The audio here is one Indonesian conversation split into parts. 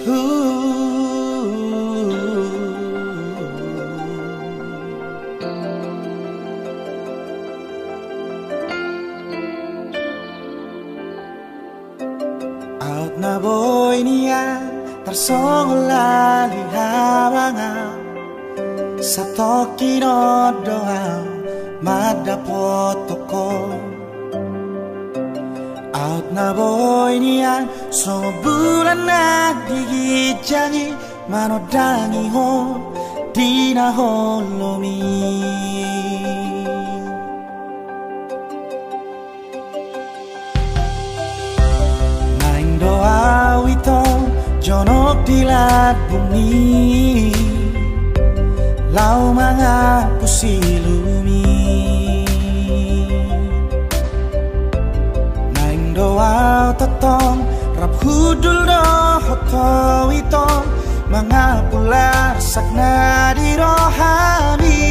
Out na boy niya tarsongolali harangan sa toki no doa madapotoko. Out na boy niya soburan na digijangi manodangi ho di na holomi. Doa wito jonok dilat bumi lau mga pusilumi naing doa tatong rap hudul do hoto wito mga pular sakna di rohani.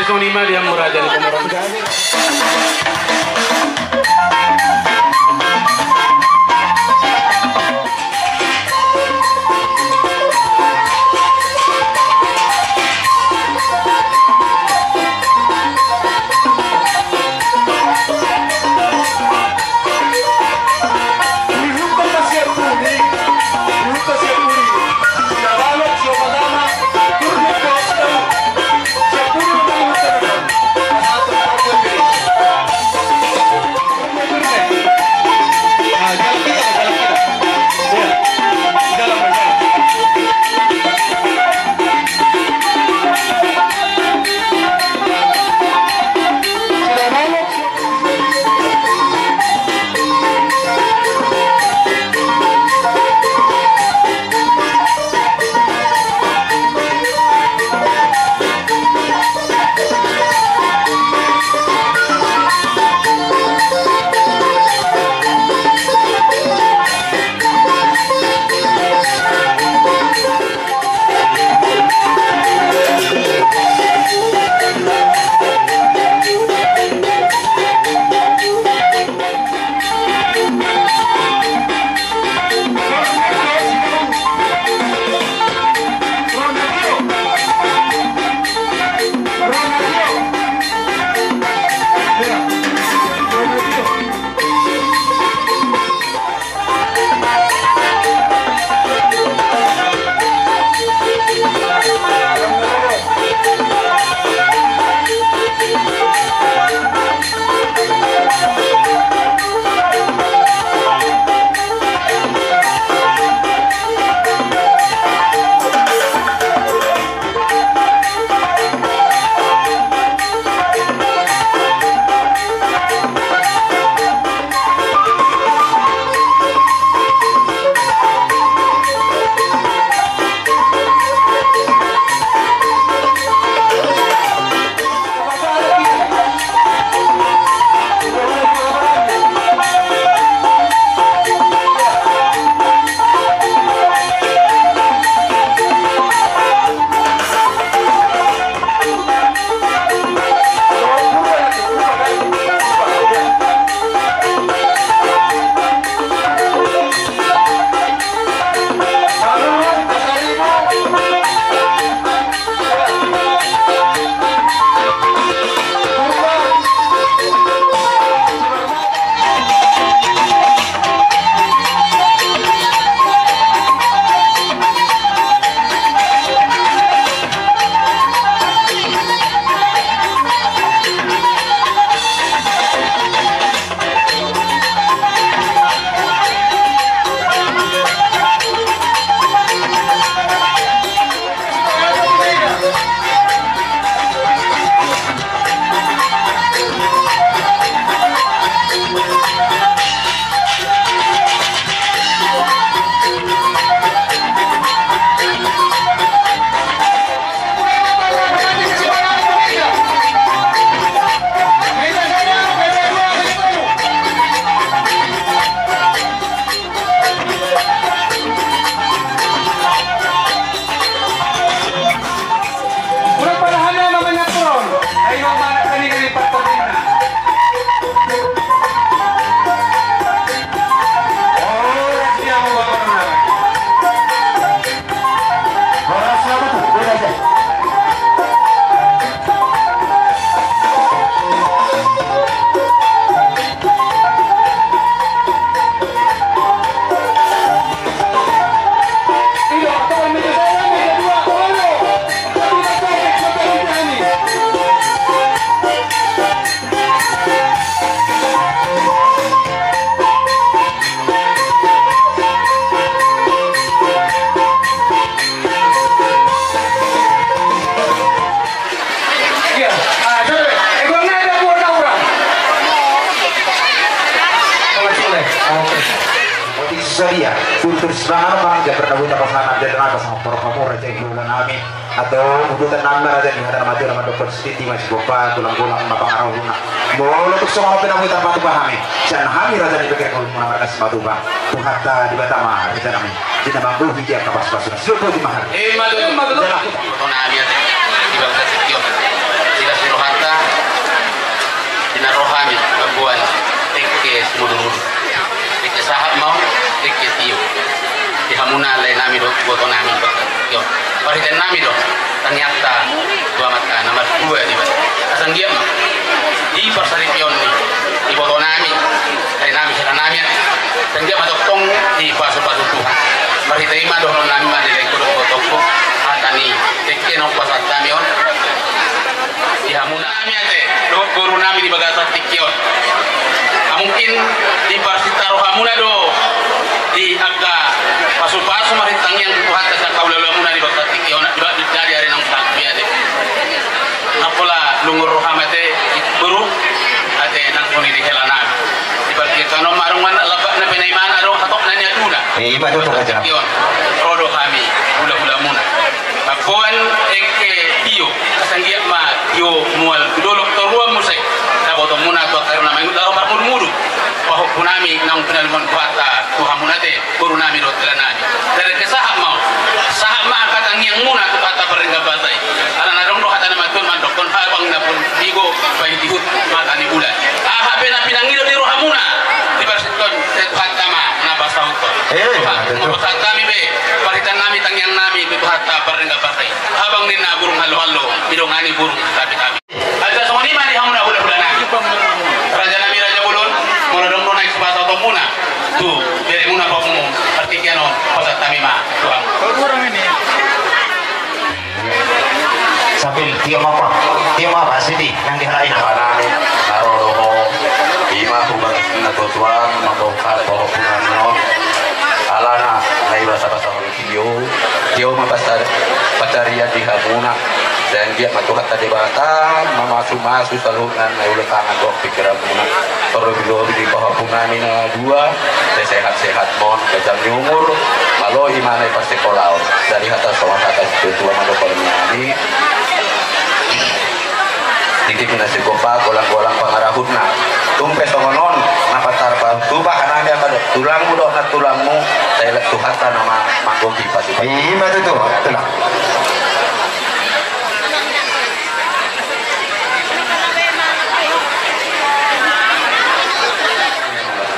sonima dia muraja di pemeran. Salia, kultur selama dia pernah buat pasangan dan naga sama para pamor aja yang bulan kami atau udutan nama aja nih ada mati nama dokter Siti masih bapak tulang-tulang bapak arahuna mau untuk semua penamu tanpa tuh kami dan kami raja dipikir kalau mengamarkan sepatu bang tuhatta di Batama kita kami kita bangku hijau kapas pasukan sudah di mahal malu dan aku kona aliat di bawah sekian tidak hamuna lain nami do boto nami yo paritan nami do ternyata dua mata nomor 2 di asang dia di persari pion di boto nami lain nami sana nami dan dia matok tong di pasu-pasu Tuhan mari terima do nami mari kudu botoku atani tekke no pasat kami on di hamuna nami ate do guru nami di bagasa tikion mungkin di parsitaro hamuna do di agak pasu-pasu mari tangian Tuhan tak kau lalu hamuna di bagasa tikion dari hari nang tak biade napola lungur rohamate guru ate nang koni di helana di bagian kano marungan labak na pinaiman aro hatok na niya duna iba to kaja rodo kami hula-hula muna Bakuan eke iyo kasanggiat ma iyo mual dolok torua musik na boto muna to karena main daro marmur mudu pahok punami nang penalmon kuata Tuhan munate guru nami do telanami dari kesahap mau sahap ma katang yang muna to kata perengga batai ana nadong do hata nama tun mandok kon habang na pun digo bayi dihut mata ni bulan aha pena pinangido di rohamuna di persiton kata ma na basahut to Tuhan kami be paritan nami tangyang nami itu hatta perengga batai habang ni na burung halo-halo bidongani burung tapi kami ada semua ni mari hamuna hula-hula nami raja nami raja bulun molodong do naik sebasa to muna tu dari muna pa mo artikiano pasat kami ma Tuhan kurang ini sambil tiap apa sih di yang dihalain Panani Karodoho Bima Hubang Natutuan Mabokar Bohopunano Alana Naiba Sabasa Tio Mabasar Pacaria di Hamuna dan dia matuhat tadi batang memasu-masu saluran ulah tangan dok pikiran muna terlebih di Bohopunan ini 2 sehat-sehat mon kejam umur kalau imane pasti kolau dari atas sama atas itu mandokornya titik nasi gopa golang-golang pangarahutna tumpe songonon napatar tuba karena dia kada tulangmu doh na tulangmu saya lihat Tuhan nama manggogi pasti iya betul tulang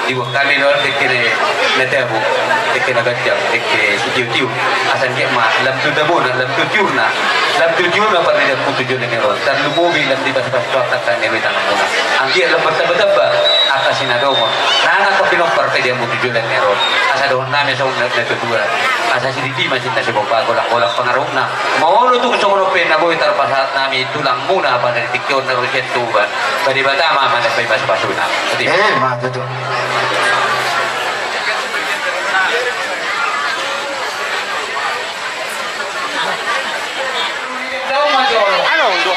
di waktu lor tekere netebu tekere gajang tekere sutiu asan dia mah lam tu dabona lam tu tiurna pada dia putuju nero dan lumobi lam di pas-pas tuakan kan nero tangan muna angkia lam bertaba-taba akasin adomo nana kapinok partai dia putuju nero asa doon nami sa unat na tutuwa asa siditi masin na si Bopa golang-golang pangarupna mau lu tu kesono pena boy tarpasat nami tulang muna pada tikyon na roset tuban pada batama mana pay pas-pasuna mah betul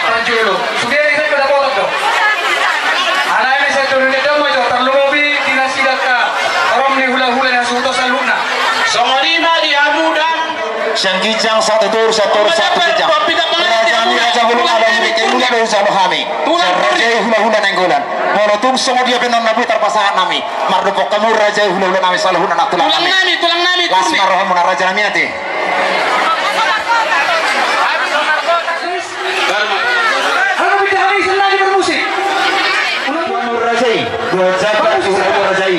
Ranjulo. Sudah ini saya pada potong dong. Anak ini saya turun di dalam aja. Terlobi dinasidak ka. Orang ni hula-hula yang sudah saluna. Songonima di Hamudang Sangkijang satu kijang. Raja hulu ada ini kemudian dari Salo kami. Raja hula-hula nenggolan. Molotung semua dia benar nabi terpasangan nami. Mardoko kamu raja hula-hula nami Salo huna nak tulang nami. tulang nami Lasma rohamuna raja nami nanti. Aku bisa hari senang bermusik. Rajai, dua jabat Rajai.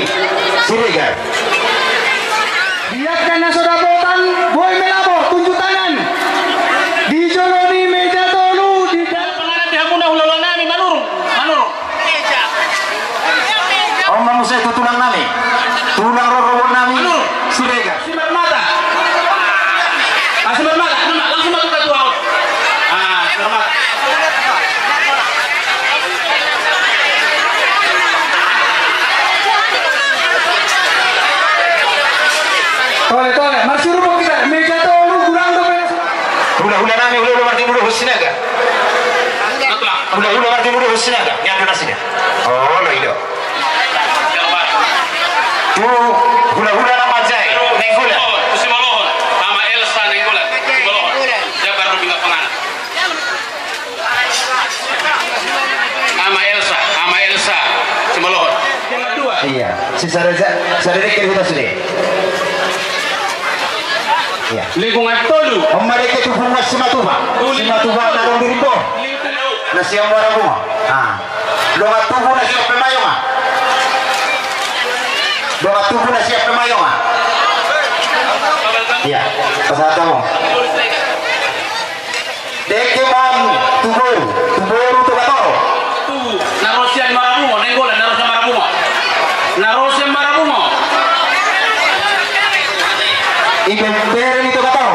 Siriga. Biarkan saudara botan, boy melabo, tunjuk tangan. Di Joloni meja tolu di dalam pengaran di Hamuna hula-hula nami manurung Om manusia itu tulang nami. Tulang roh nami. Siriga. simat mata simat mata langsung masuk ke tuang simat mata Tole, masih rumah kita meja tolu kurang do beres. Hula-hula nami hula-hula marti muda husinaga. Hula-hula marti muda husinaga. Yang nasinya. Oh, lo itu. Tu hula-hula nama jai. Nenggula. Kusimalohon Mama Elsa nenggula Kusimalohon Jabar Rubinga Penganan Mama Elsa Kusimalohon Iya. Si Sarere kiri kita sudah. Iya. lingkungan tolu Mereka itu bunga Simatuba narong diripo. Nasi yang warna bunga. Lo ngatubu nasi apa mayonga. Lo ngatubu nasi apa mayonga. Iya, pasado mo. Dekeman tubur to kato. Tu narosian marabumo, nengola narosian marabumo. Narosian marabumo. Ibembere nito kato.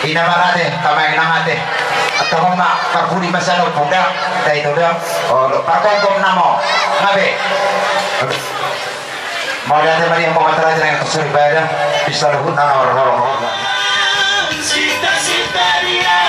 Inamarate, kamay nangate. At kung makapuli masalog pudak, dahil ito daw, o pakongkong na mo, ngabe. Mau dati mali ang mga talaga ng kasuribada, bisa lagun na orang-orang mo. Sita-sita dia.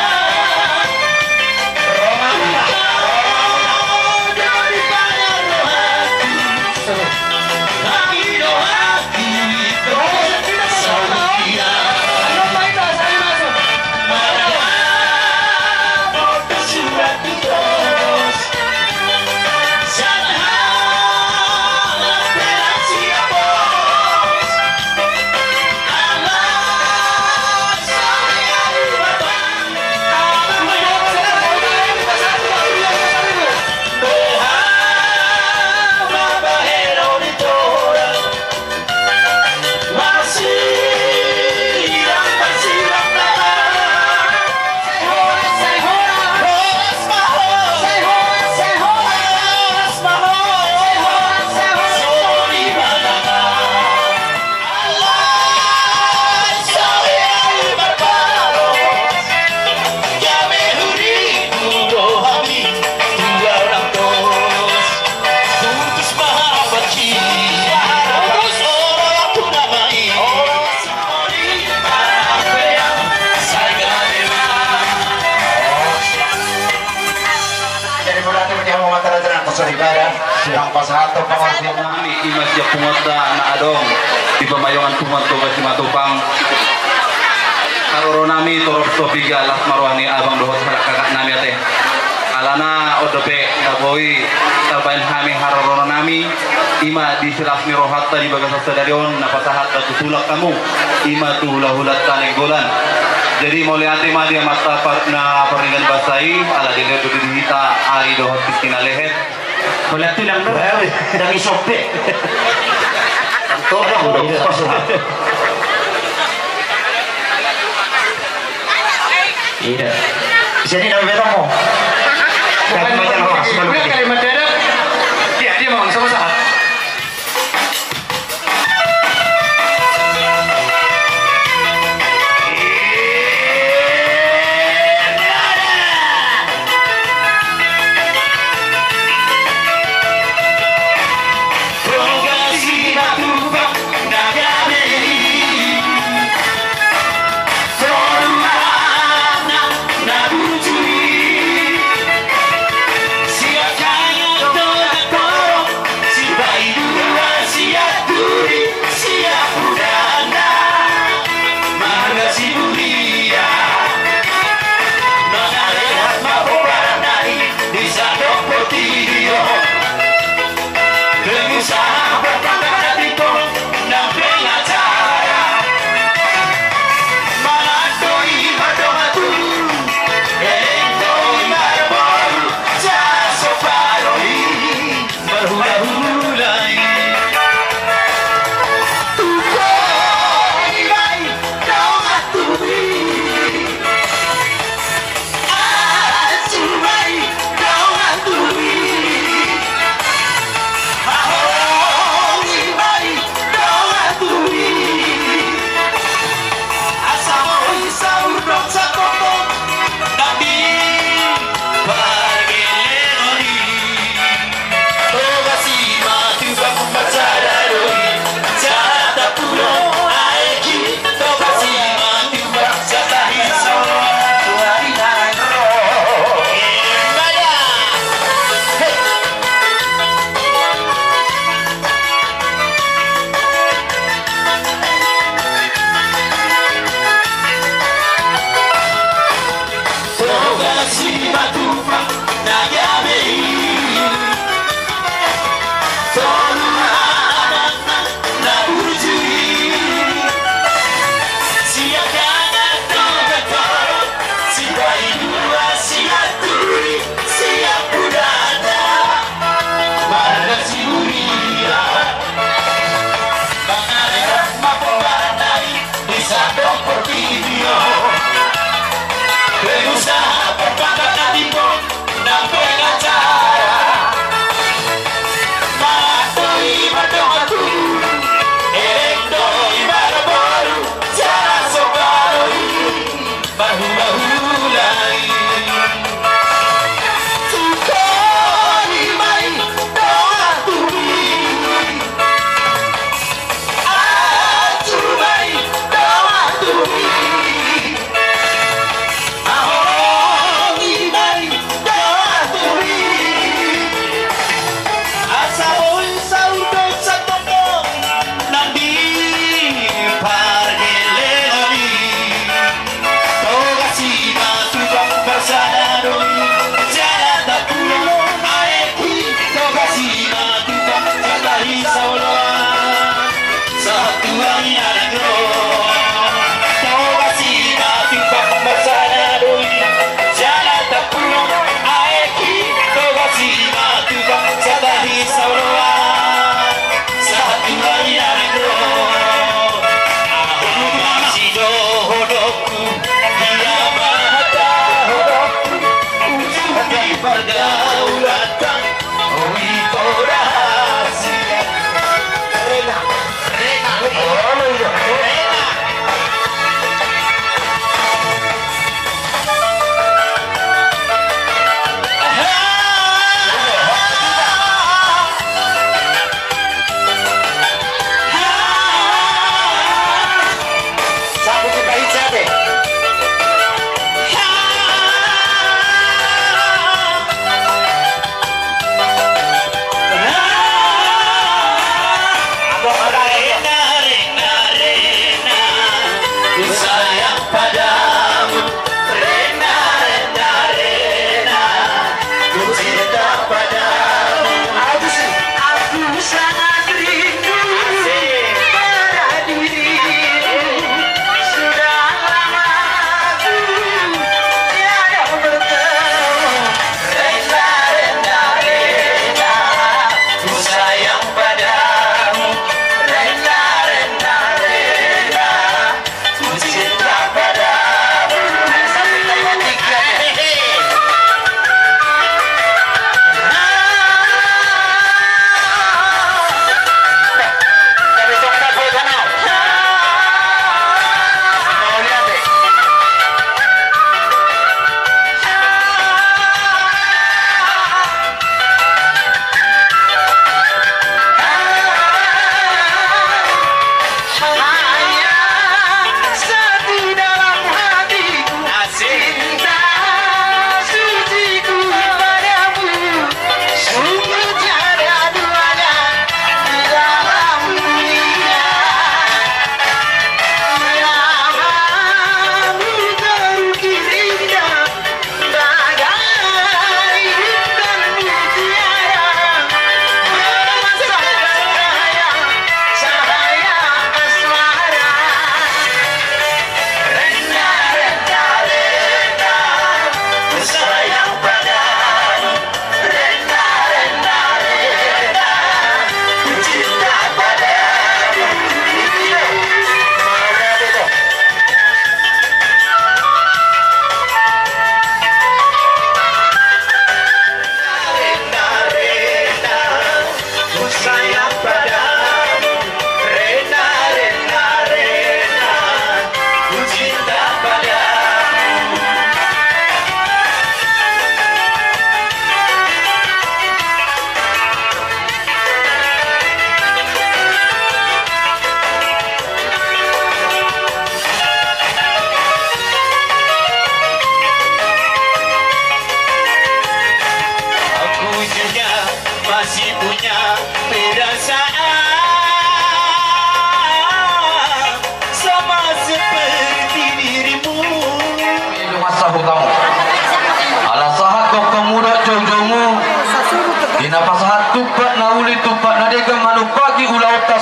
Yang pasato pangartian nami imas ya pungota na adong di pamayongan tumanto kasi matupang karoro nami torop sopiga las marwani abang dohot kakak nami ate alana odope naboi tarbain hami harorono nami ima di silafni rohatta di bagas sadarion napatahat tutulak kamu ima tuhulah-hulat tanenggolan. Jadi mulai hati mah dia mata na peringan basai ala dile tu dihita ari dohot piskina lehet. Boleh tulang ber, dari sope. Tolong dong, iya. Jadi nama beta mau. Bukan kalimat dadak. Dia mau sama-sama. Siapa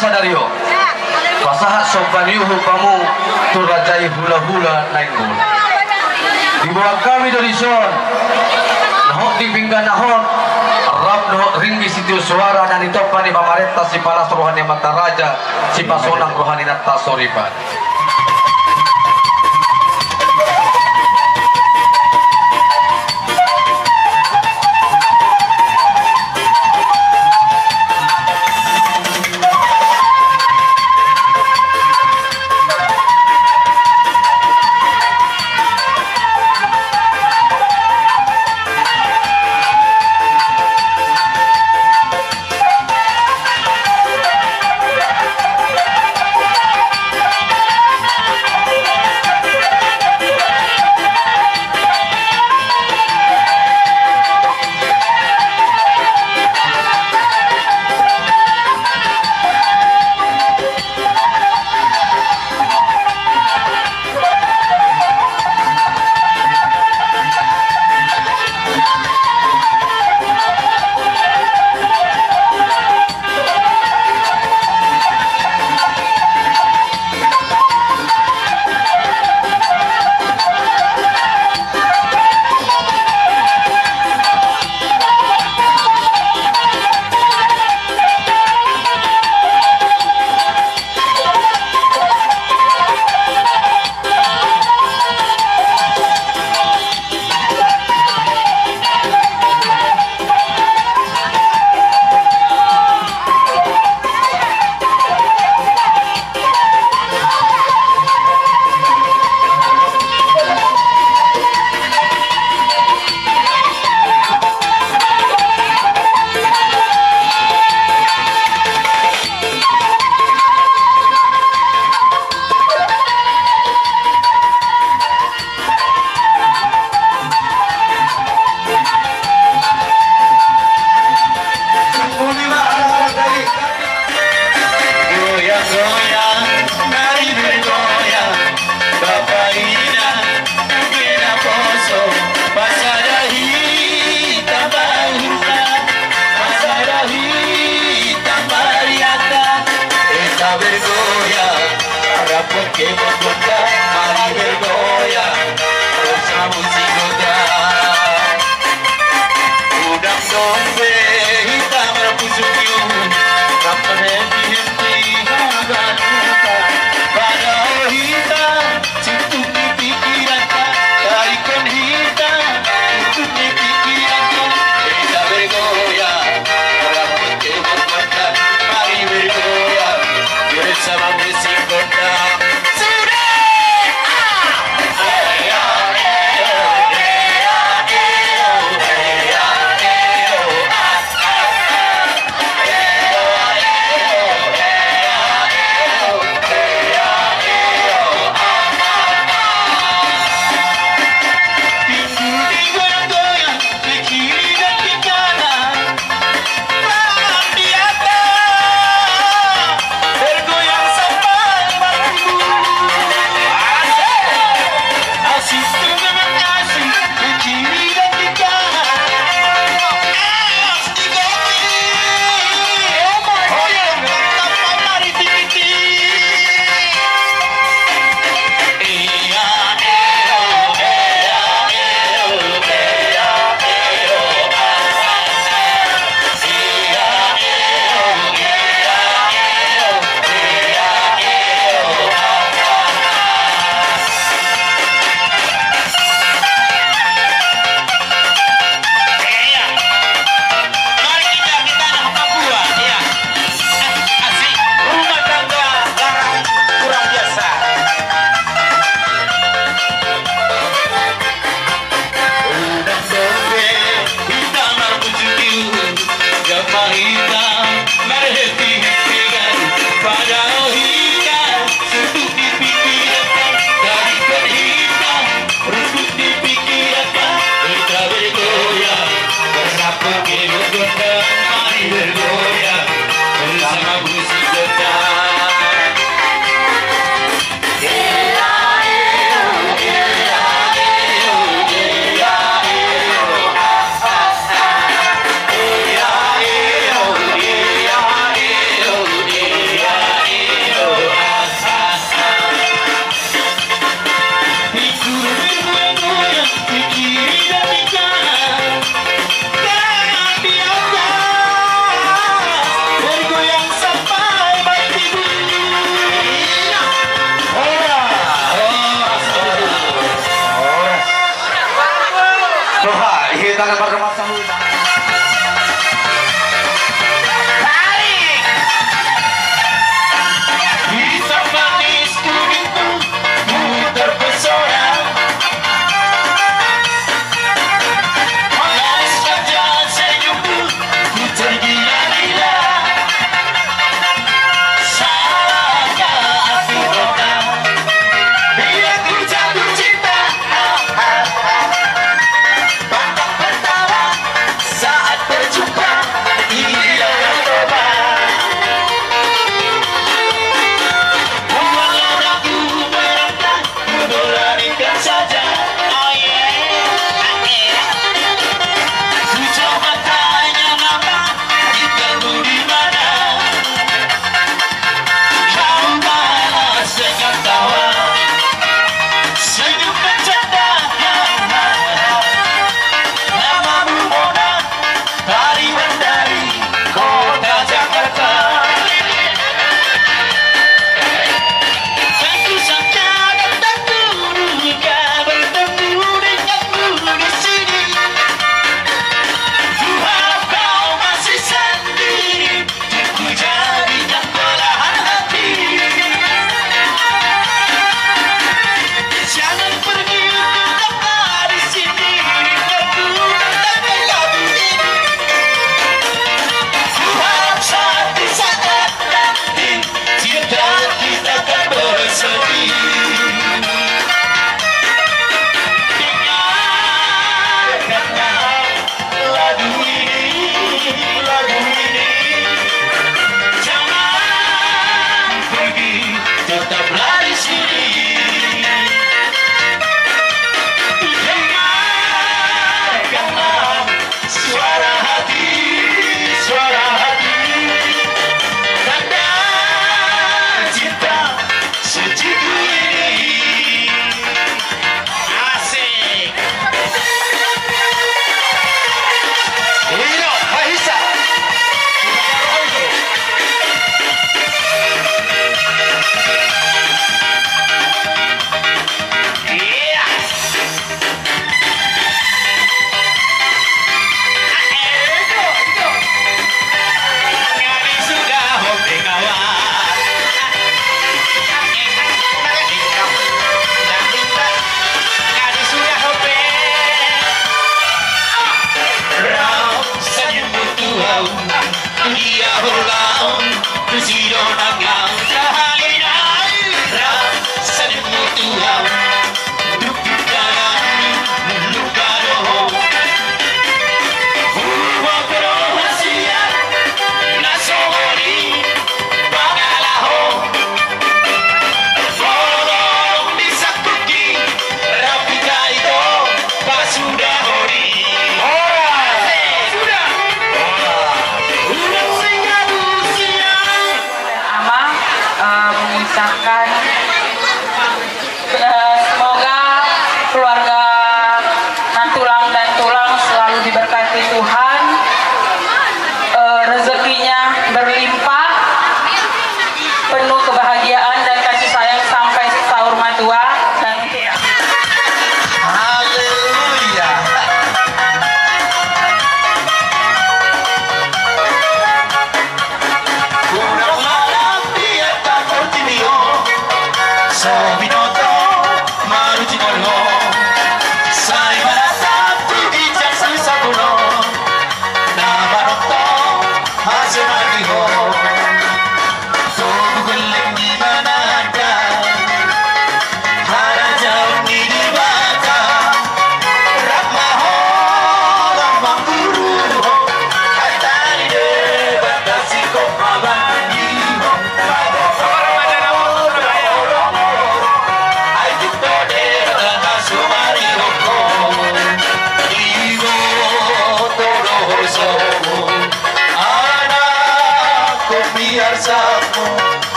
sadario. Pasahat sobaniuhu kamu turajai hula-hula naikul. Di bawah kami dari son. Nahok di pinggan nahok. Rab nahok ringgi situ suara dan itopani pamarenta si palas rohani mata raja si pasonang rohani natta soriban.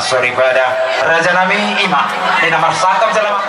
Soribada Raja Nami Ima di nomor sakam salam.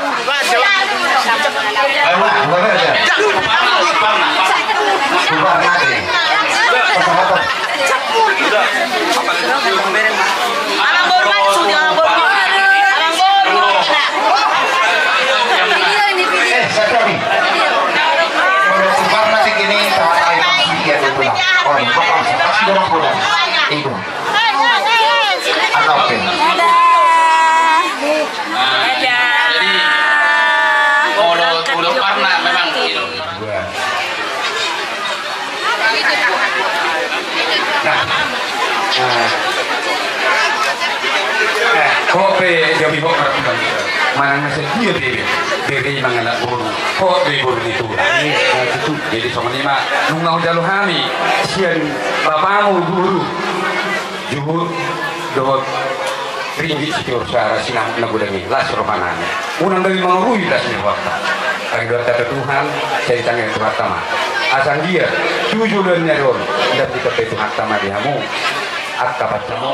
kami bawa orang kami mana nasi dia beri mengelak buru kok beri buru itu jadi sama ni mak nungau jalu kami sian bapamu guru juhur dot ringgit sekitar suara sinang nagudangi las romananya unang dari mengurui las ni waktu kami berkata Tuhan saya tanya Tuhan tama asal dia tujuannya don dan kita Tuhan tama diamu akka bacamu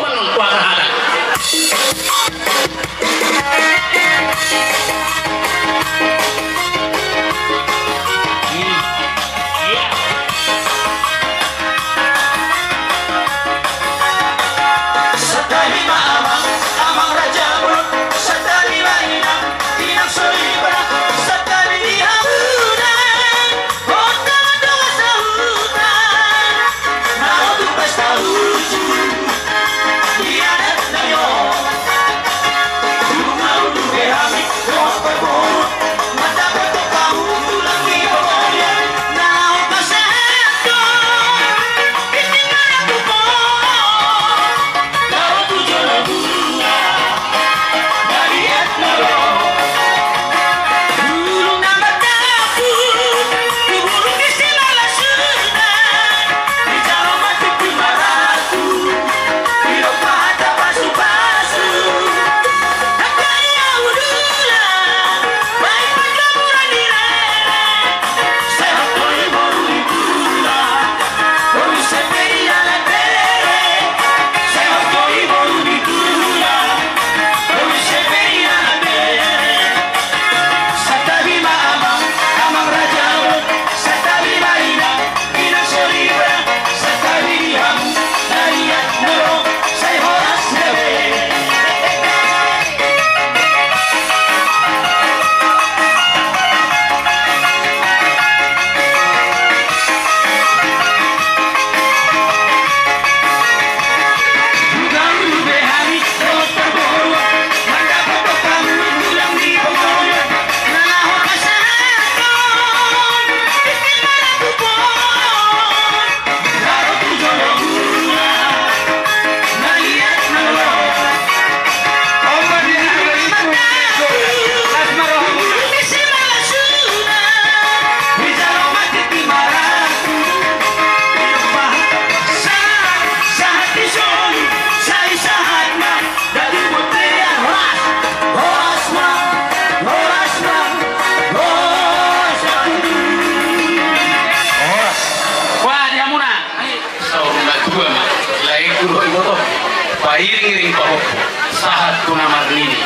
Iring-iring pahok sahat tu namar nini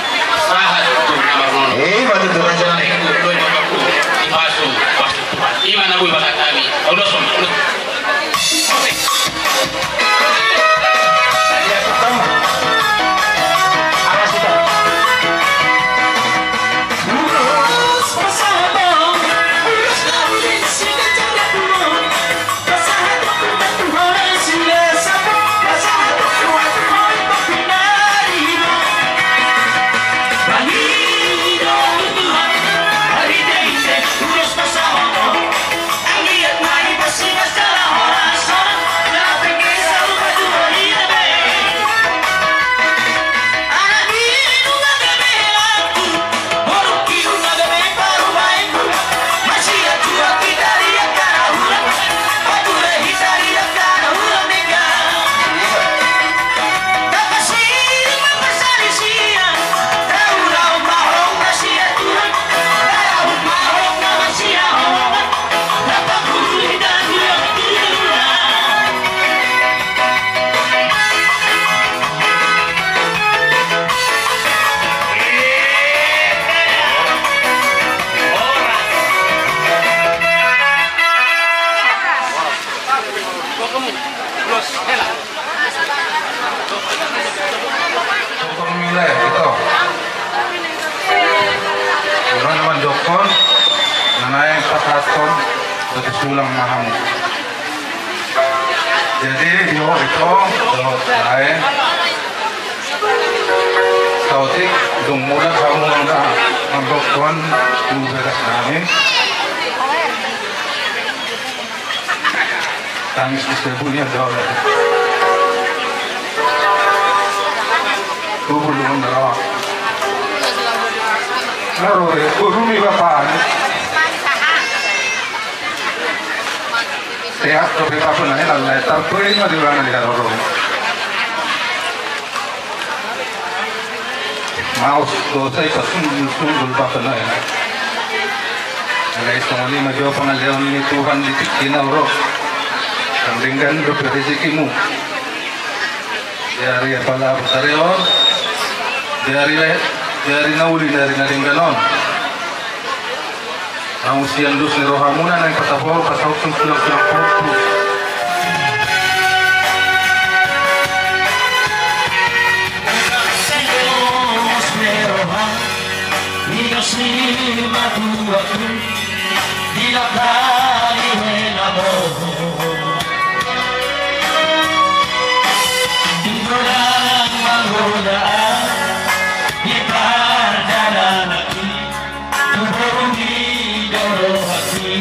sahat tu namar nono batu tu raja itu doi bapakku ibasu pasu Tuhan iman abu bakat kami udah som saya pertama awas itu sulang maham. Jadi yo itu lain sautik dung mula kamu anda membokon beres namin tangis distribusinya jauh tubuh belum dah Narore, urumi bapak. Teatro che fa una nella lettera, prima di una nella loro. Mau dosa itu sungguh bapak naya. Guys, kamu ini maju pengalian ini Tuhan dipikin orang. Kambingkan rezekimu. Dari apa dari orang, dari nauli dari naringganon. Ang usian dos ni Rohamuna na ipatapor pasawag ng sulang-sulang po. Dios ni matuaku dilakari amor Digodan menggodaan dipardanan hati tubuh didorong hati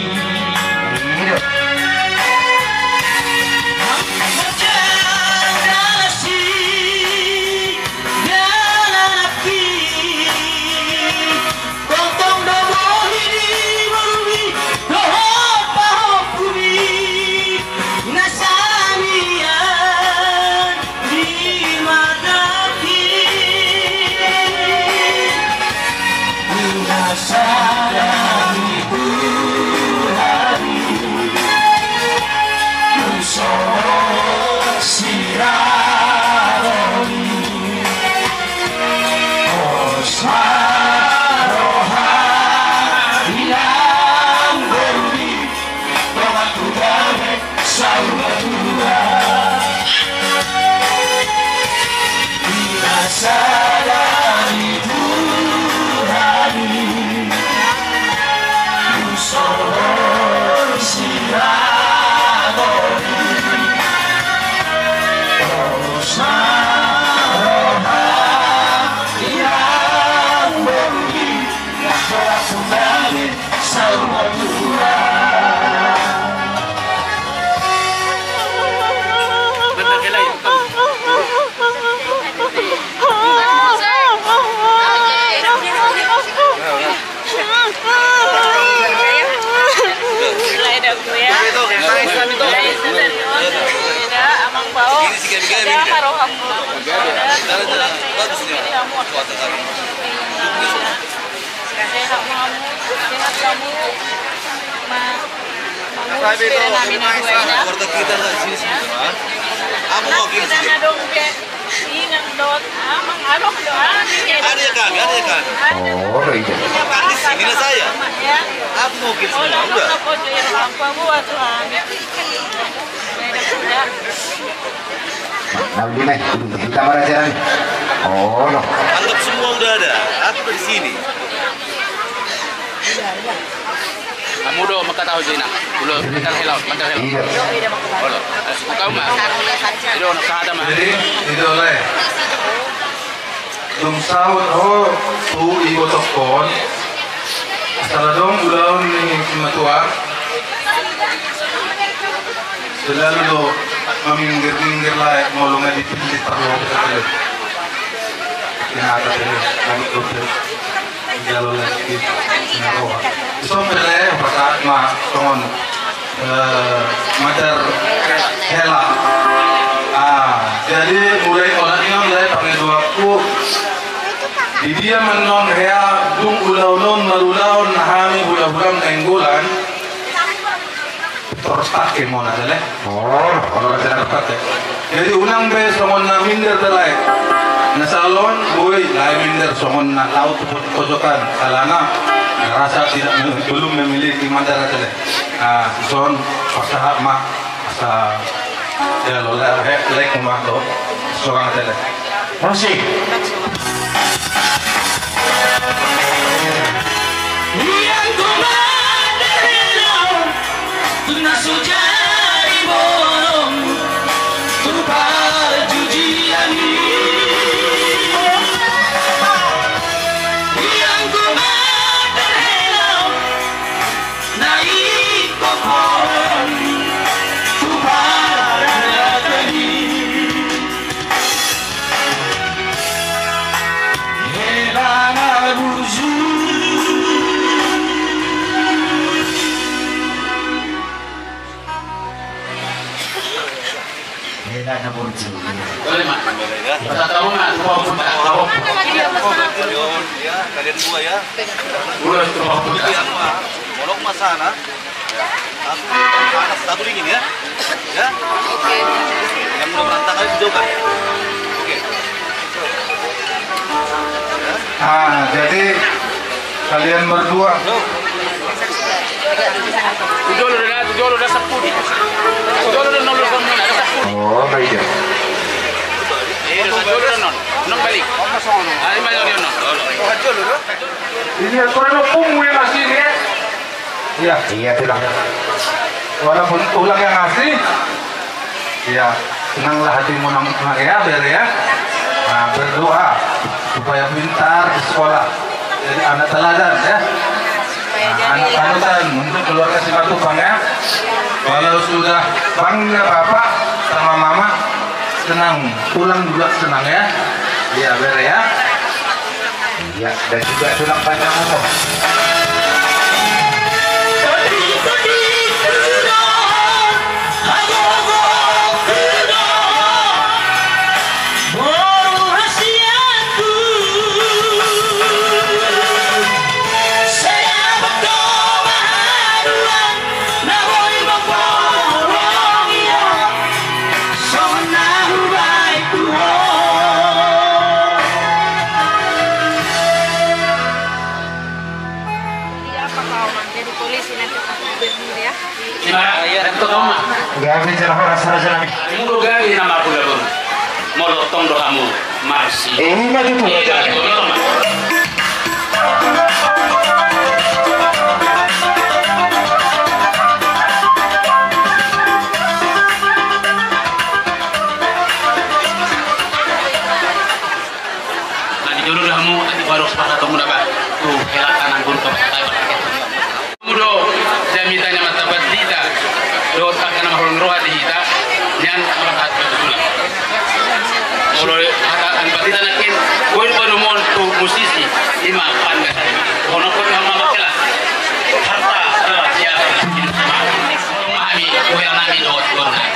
Kamar ajaran. Oh, no. Anggap semua udah ada. Aku di sini. Kamu do makataw dina. Ulo mental health. Ulo. Kau mah. Ido nakada mah. Jadi, itu oleh. Dong sahut oh, tu ibu tokon. Salah dong ulang ni matua. Selalu do meminggir lah ngolongnya di pinggir taruh kita yang ada ini kami tutup jalur lagi naruh so mulai pakai mah ton mater hela jadi mulai orangnya mulai pakai dua ku di dia menon hea dung ulau-ulau malulau nahami bulan-bulan tenggulan terus pakai mau nada orang tidak pakai jadi unang bes songon na minder dalai na salon boy lain minder songon na laut pojokan salana rasa tidak belum memiliki mandara dalai son pasaha mak asa ya lola lek mak do seorang dalai musik yang nasujari bolong tupar jujiani yang kumaterelo naik pohon tupar radani helana buju Boleh mak. Kita tahu nggak? Tahu. Ya, kalian dua ya. Udah tahu. Molok mas sana. Aku panas satu dingin ya. Ya. Oke. Yang udah berantakan itu jauhkan. Oke. Jadi kalian berdua. Tujuh udah 10. Tujuh udah 0 ada 10. Oh, baik ya. Tujuh udah 0. 6 balik. Ada mana yang 0? Ini kurang punggu yang ngasih ini ya. Iya. Iya tulang. Walaupun tulang yang ngasih. Iya. Senanglah hatimu nang ya, biar ya. Nah, berdoa supaya pintar di sekolah. Jadi anak teladan ya. Nah, anak panutan untuk keluarga Simatupang ya. Kalau sudah bangga bapak sama mama, senang, pulang juga senang ya. Iya, biar ya. Iya, dan juga tulang panjang umum. Gabi cerah orang sarjana. Mulu gabi nama aku labun. Molotong do kamu marsi. Maju tuh aja. Nanti jodoh kamu nanti baru sepakat kamu dapat. Tuh helatan anggur kamu tahu. Mudo jamitanya mata badita. Doa kana mahulun roha di hita nyan rahat betul. Mulai hata badita nakin koin baru mon tu musisi lima pan ka. Kono ko mama kala. Harta adalah dia mami ko yang nami dot korna.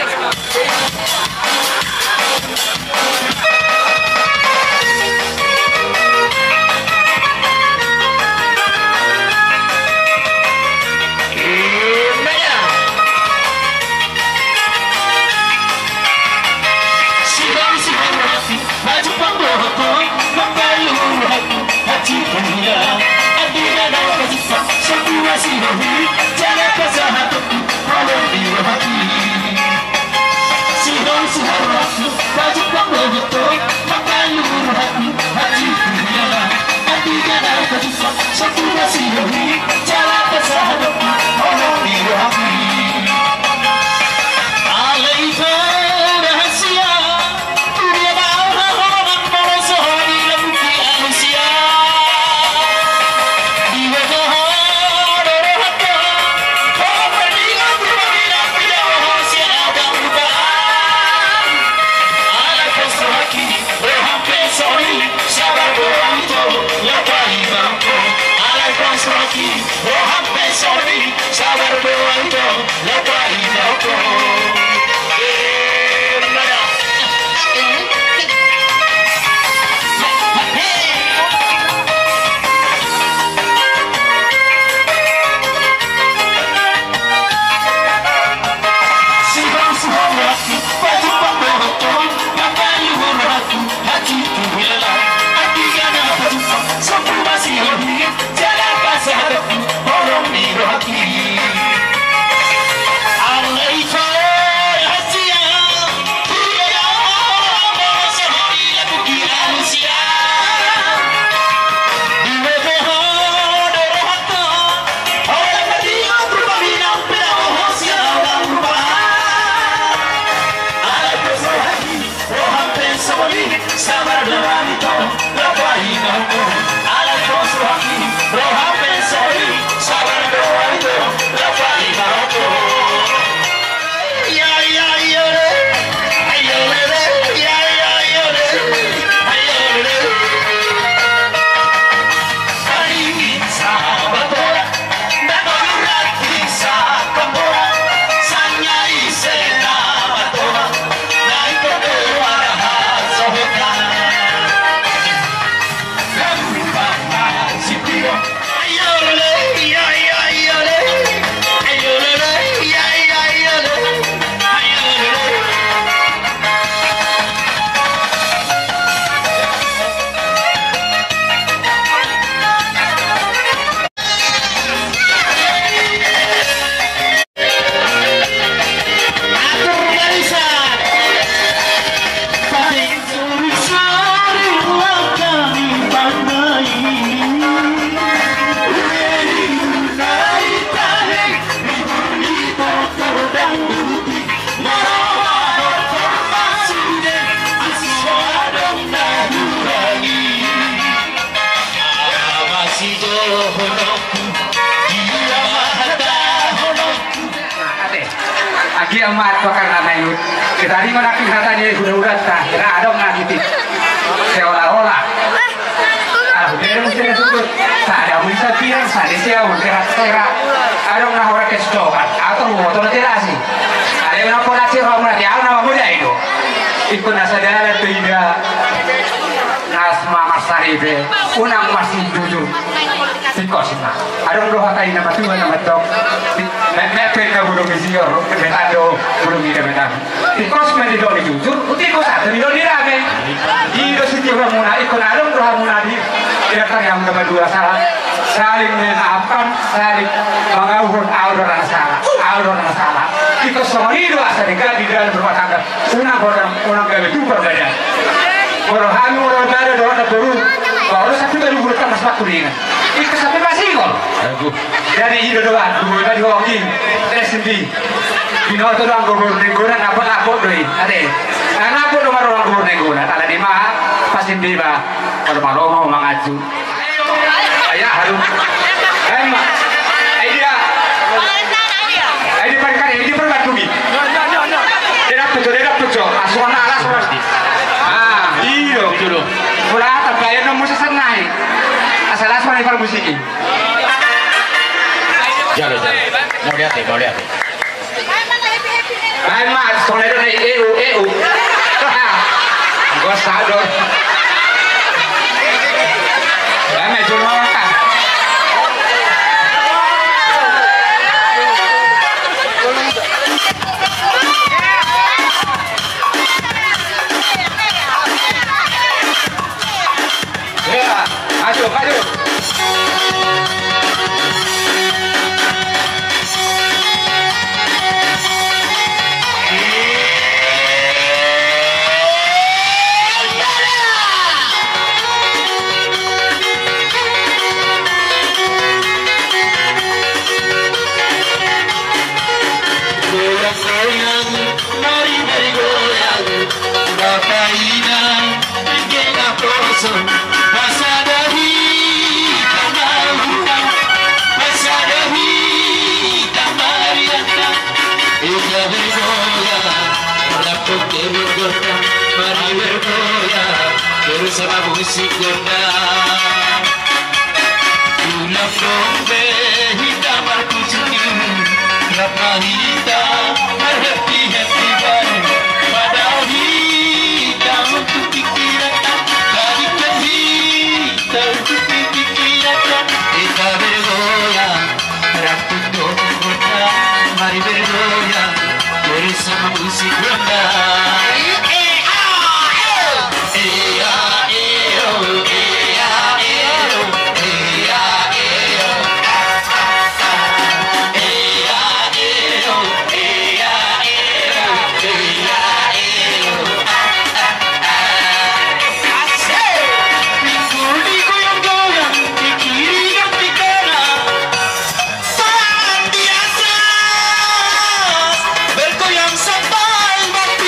Sorry, Asli amat kok karena naik. Kita di mana kita tanya udah tak kira ada ngagiti. Seolah-olah. Ah, dia mesti disebut. Saya bisa bilang saya siapa kira-kira ada orang kestokan atau motor tidak sih. Ada yang pun asyik orang dia nama muda itu. Ikut nasadara tidak. Nasma Masaribe, unang masih jujur. Tikos na. Adong doha tayo na matuwa na matok. Mepet na bulong isiyor. Betado bulong ida betado. Tikos man di doni jujur. Utikos ato di doni rame. Iro si tiwa muna. Ikon adong doha muna di. Iratang yang kedua salah. Saling menaapkan. Saling mengauhun audor na salah. Audor na salah. Tikos sama hidup asa di dalam rumah tangga. Unang gawe tu berbeda. Orang hamil orang ada orang baru. Kalau satu baru bukan mas kuningan. Itu sampai masih kok. Dari hidup doang, dulu tadi walking, SMB. Bino tu orang gubernur negara apa doi. Ada. Anak pun orang gubernur negara. Ada di mana? Pasti di mana? Kalau malu mau mengaju. Ayah harus. Emma. Idea. Idea perkara ini perlu tugi. Dia pujo. Asuhan alas pasti. Iyo, dulu. Mula terbayar nomor sesenai. Asal asal ini para musik. Jalan. Mau lihat. Ay mas, soalnya dari EU. Gua sadar. Lama cuma kan. Maju. Goyang, mari bergoyang, Bapak Ina, kita kosong. Mari bergoyang bersama musik gondang. Ulap dombe hitam berkucing, rapa hitam happy bareng. Padahal hitam untuk pikiran, balikan hitam untuk pikiran. Kita bergoyang, rambut gondang. Mari bergoyang bersama musik gondang. Bergoyang sampai mati.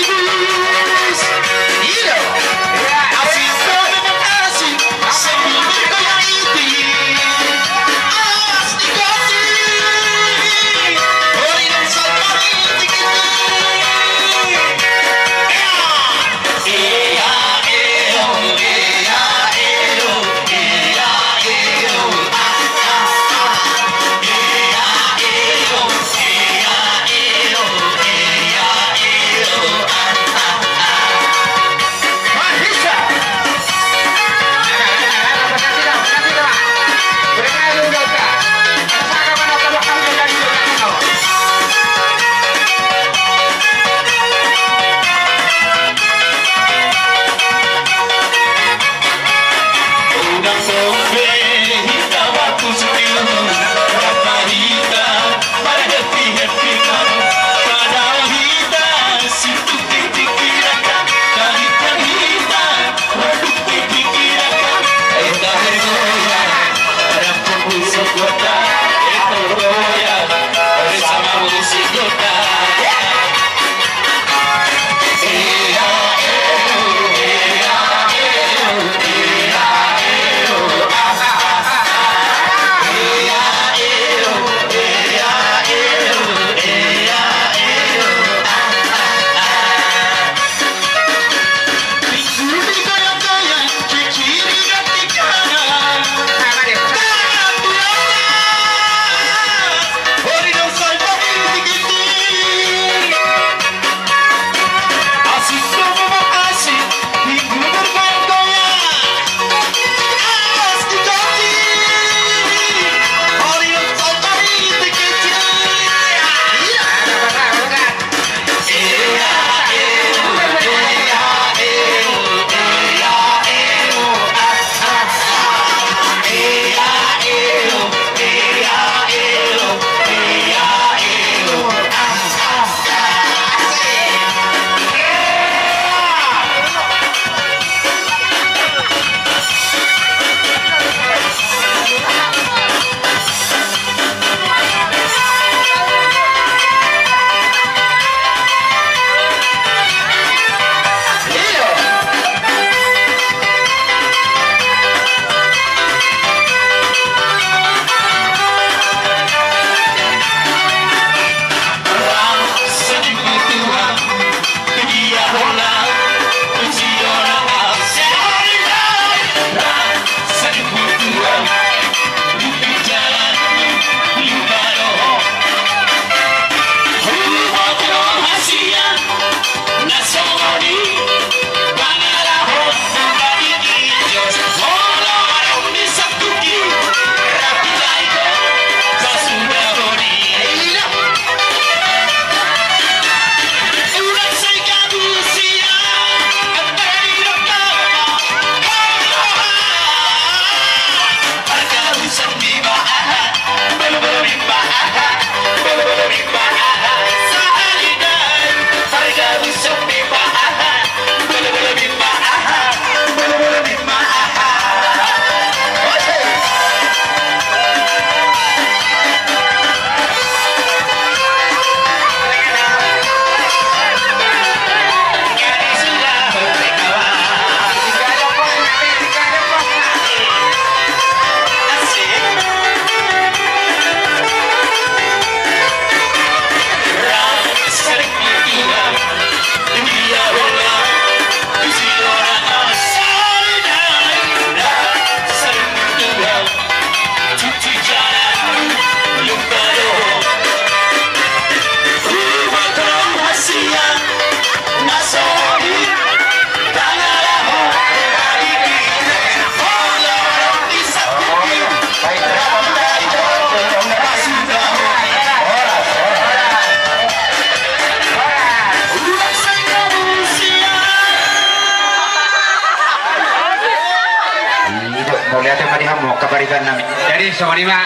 barikan nami. Jadi Sony mah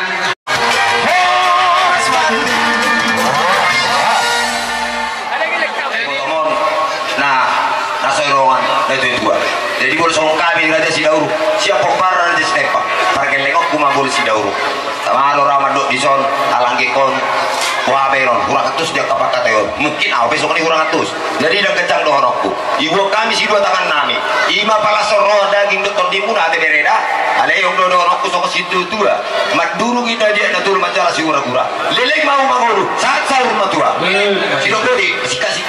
nah nasoi rongan itu dua. Jadi boleh song kami raja si dauru siap pempar raja si tepak parkir lengok kuma boleh si dauru sama lo ramadok di son alangkikon wah beron kurang atus dia kapak kateor mungkin besok ini kurang atus jadi dan kencang dohorokku ibu kami si dua tangan nami ima pala soro daging dokter timun ate bereda ale yang dohorokku sok situ tua mat duru kita dia natur majalah si ura-ura leleng mau manguru saat sahur matua si dokter di kasih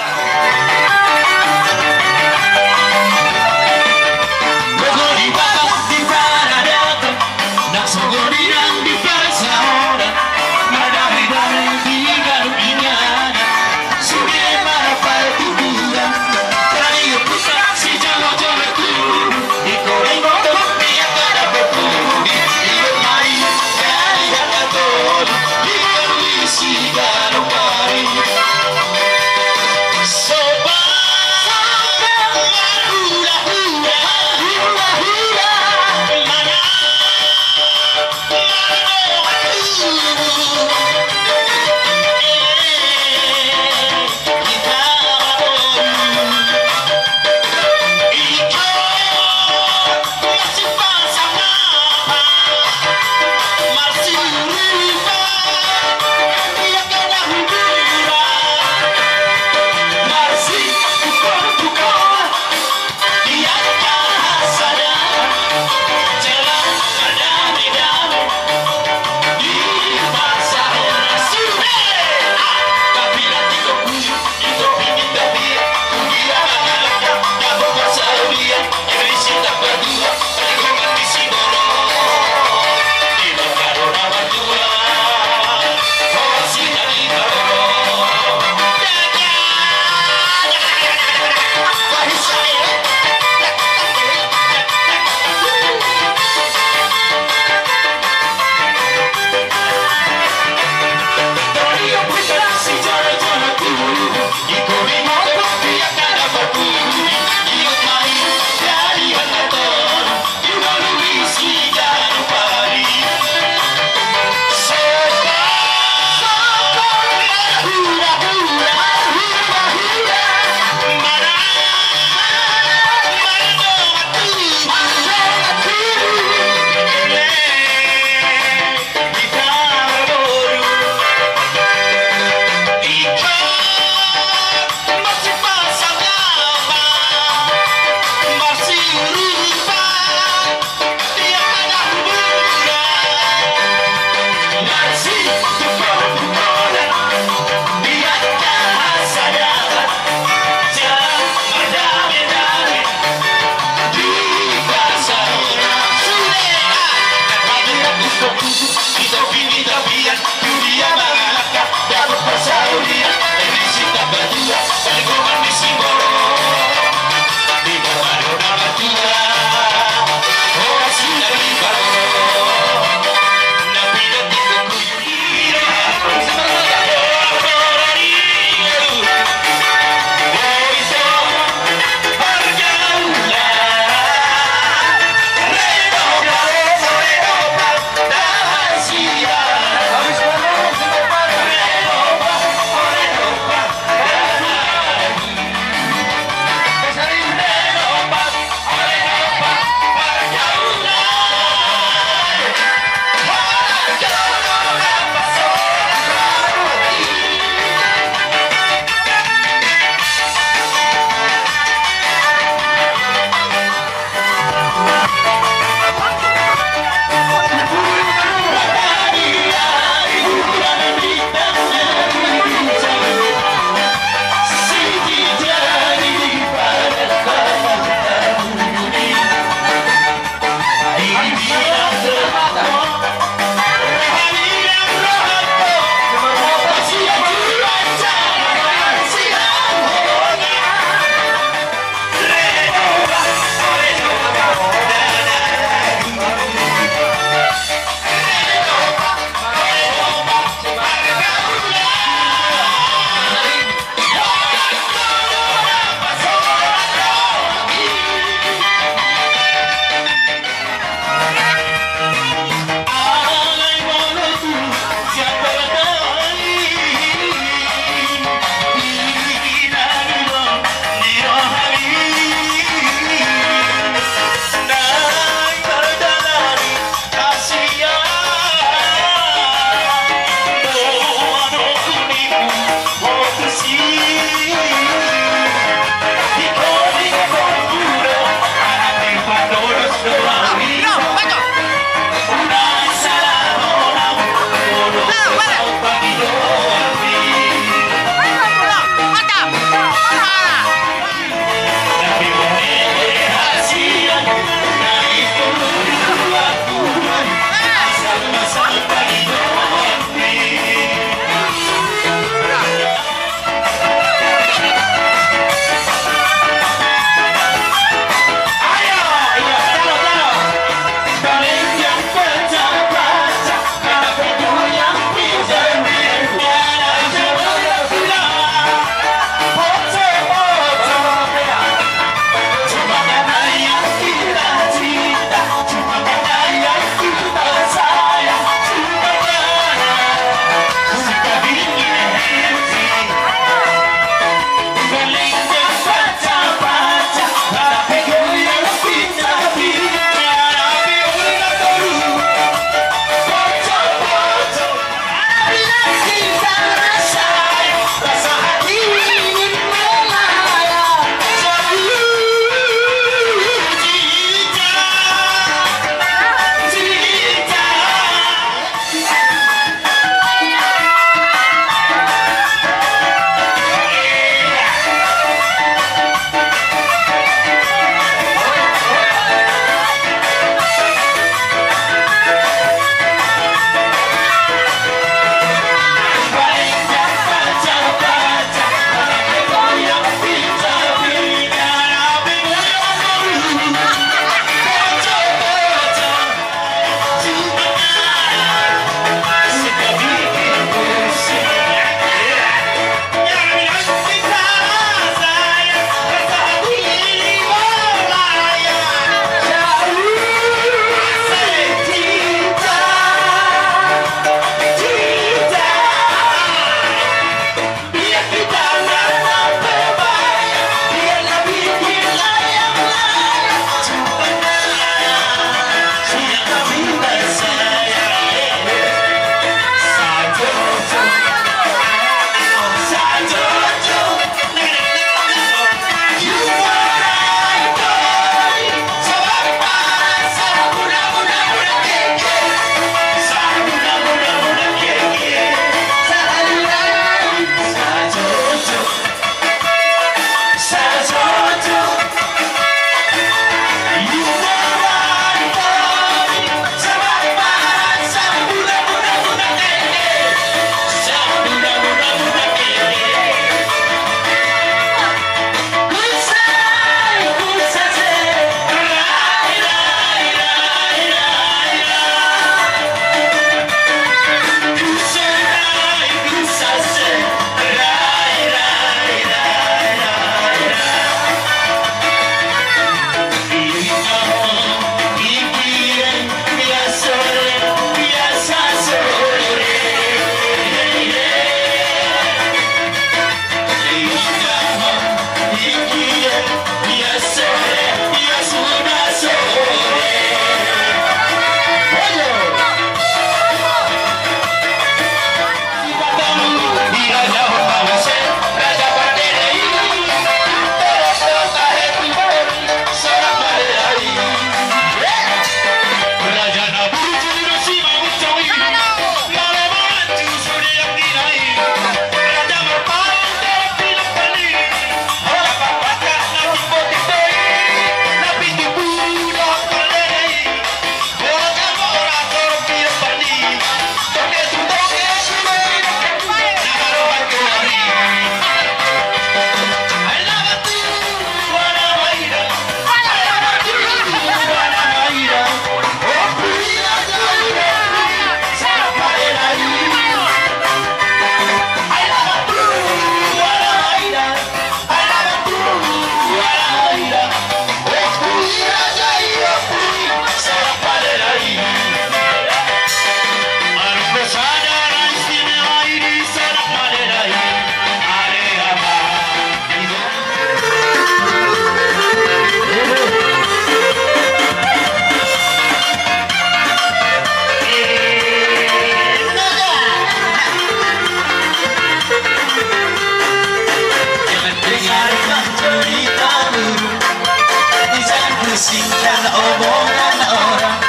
omongan orang.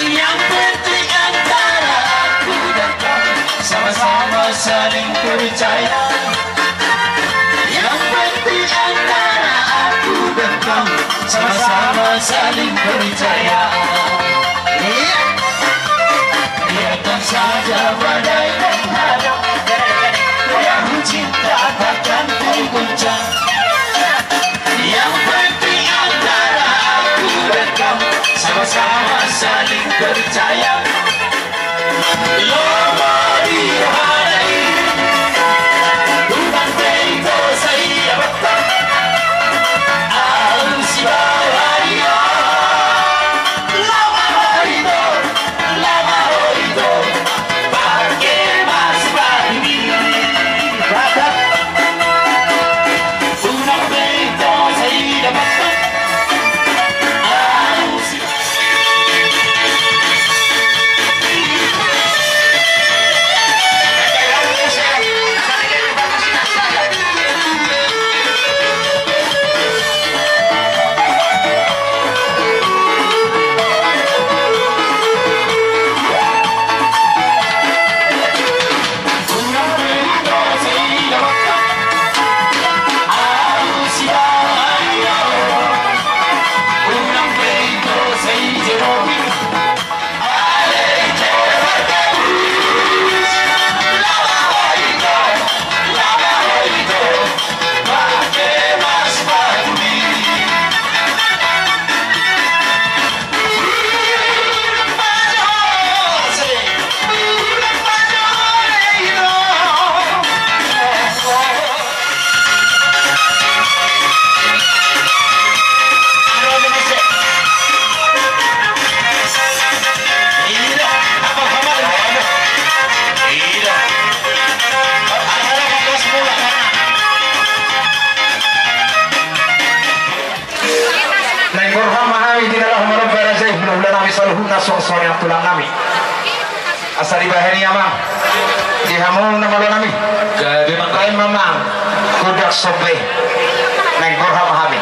Yang penting antara aku dan kamu sama-sama saling percaya. Yang penting antara aku dan kamu sama-sama saling percaya. Biarkan saja badai menghadap, yang cinta takkan tergoncang. Yang penting antara aku dan kamu sama-sama saling percaya. Sosok yang tulang nami asari bahani amang dihamung nama lo nami gabe makai mamang kudak sobe neng gorha mahami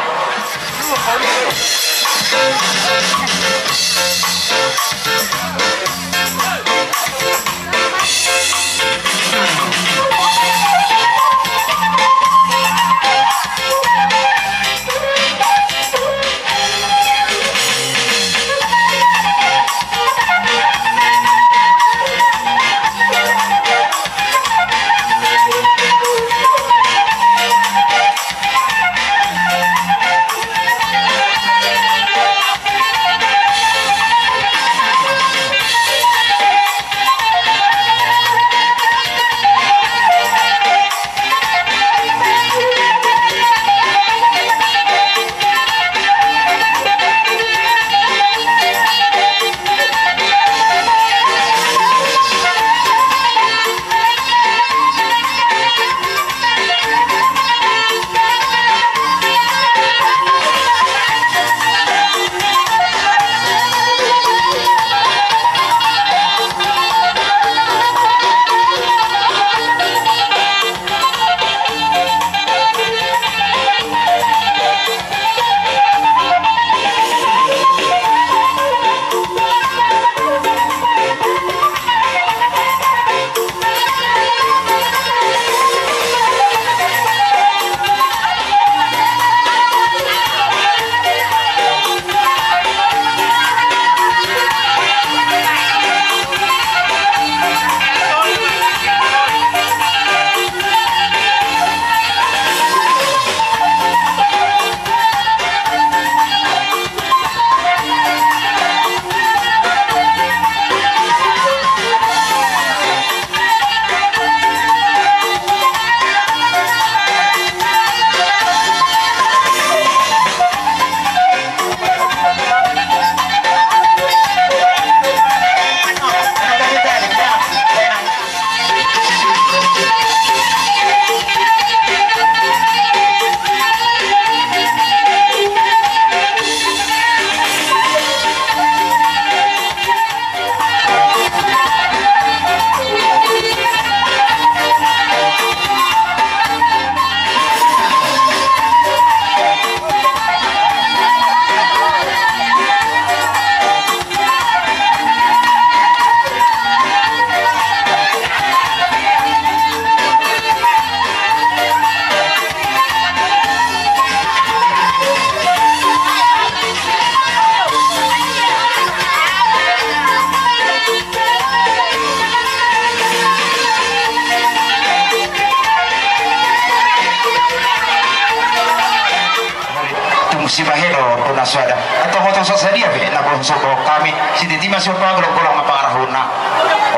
si Bahedo tuna suada atau moto sadia be na bangsa ko kami si Titi masuk golong-golong mapangarahuna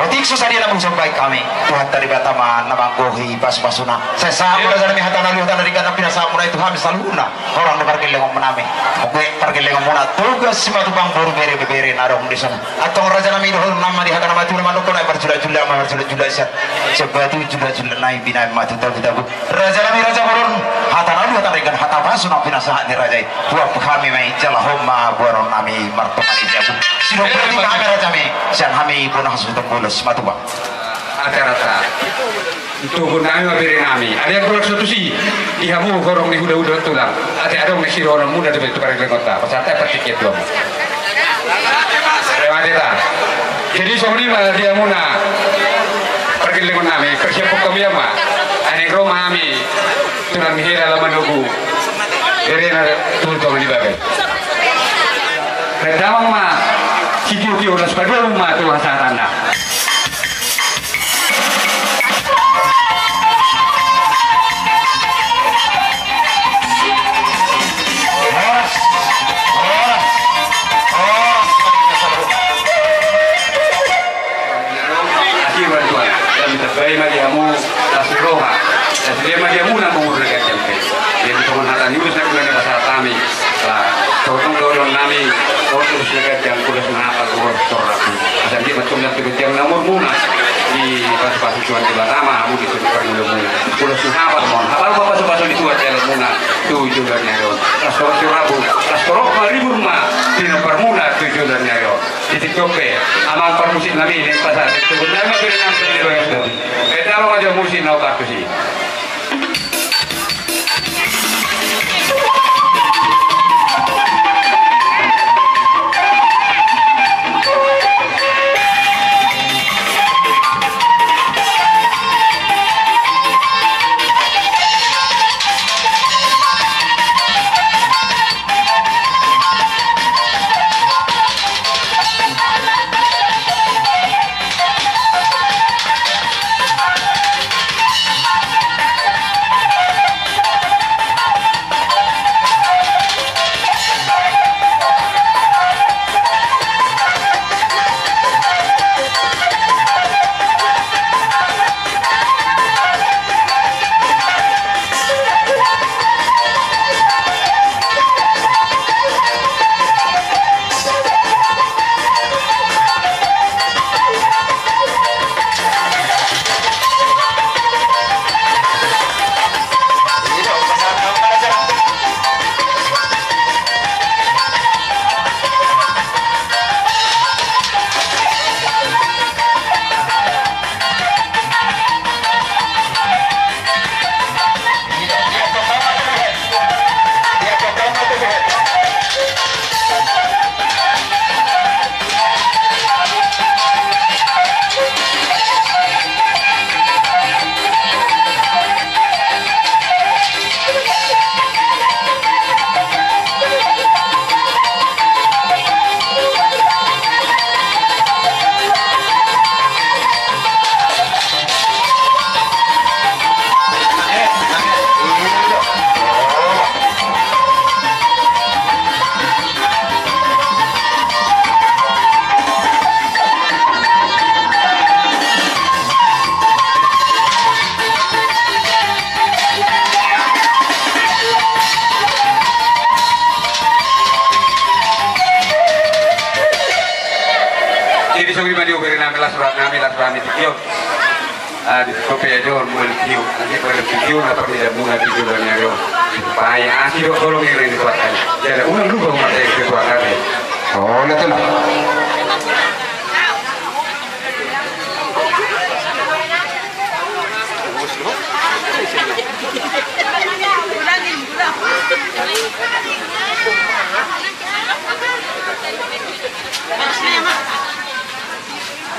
otik sadia na bangsa baik kami Tuhan tadi batama na manggohi pas-pasuna saya sama dengan mi hatana lu hatana dikana pinasa muna itu kami saluna orang de parkeleng mename oke parkeleng muna tugas si matu bang baru bere narong di sana atau raja nami dohon nama di hatana matu nama nukon ay berjula-jula ma berjula-jula sebatu jula-jula naik bina matu tabu-tabu raja nami raja baron hatana lu hatana dikana hata pasuna pinasa ni raja buat kami mai jalah homma buaron nami martomani jabu sino berarti kami raja mi siang kami pun harus tembulos matu bang rata-rata itu pun kami mabiri nami ada yang kurang satu sih ihamu korong ni huda-huda tulang ada yang nasi orang muda tu betul pada kota peserta pertiket dua rewajita jadi somni malah dia muna pergi dengan nami persiapan kami ama ane rumah kami tulang mihira lama nunggu Irena turun di bagai. Redamang ma, kikiu ulas pada rumah tu hasa tanda. Asyik bantuan. Dan terbaik madiamu lasiroha. Dan dia madiamu nak menguruskan jampe. Dia cuma hata nius nak kena pasal kami lah corong dorong nami orang sudah yang kudas mengapa orang toraku asal dia macam yang terjadi nomor munas di pas tujuan di Batama kamu di sekitar muna kudas mengapa mon apa pasal di tujuan jalan muna tujuan nyayo rastorok surabu rastorok maribur ma di nomor muna tujuan nyayo di Tikope aman permusim nami di pasar sebenarnya berenang sendiri beda lo aja musim nau tak sih di kopi aja mulai video nanti pada video apa tidak mulai video dan nyari bahaya asli dok tolong ini dikuatkan jadi ulang dulu baru mata yang dikuatkan oh lihat lah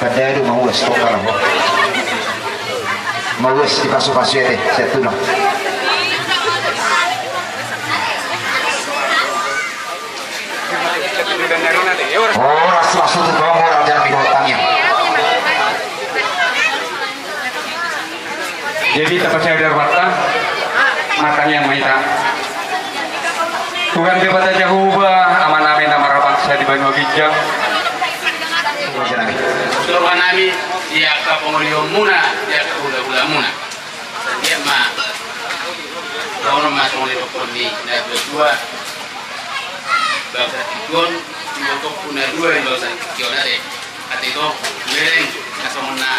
pada itu mau stop kalau mau di pasu-pasu ya deh, saya tuh oh rasu-rasu itu doang orang jangan binatangnya jadi tempat saya dari matanya yang maita Tuhan kepada Jehovah, aman amin nama bangsa di Banyu Ginjang. Suruhan nami dia ka pengulio muna, dia ka hula-hula muna. Dia mah kalau masuk oleh dokter ni dah berdua, bangsa tigon, untuk punya dua yang bangsa tigon ada. Hati itu mereng kasomna,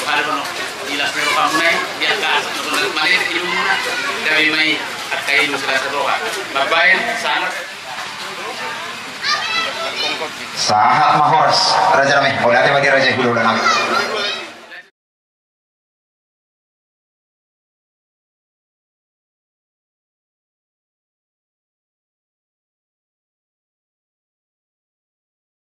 kalau kono jelas pero kamu dia ka untuk malir ilmu muna, dari mai akai nusa doa. Babain sana. Sahat mahors Raja Rame, mulai bagi Raja Hulu dan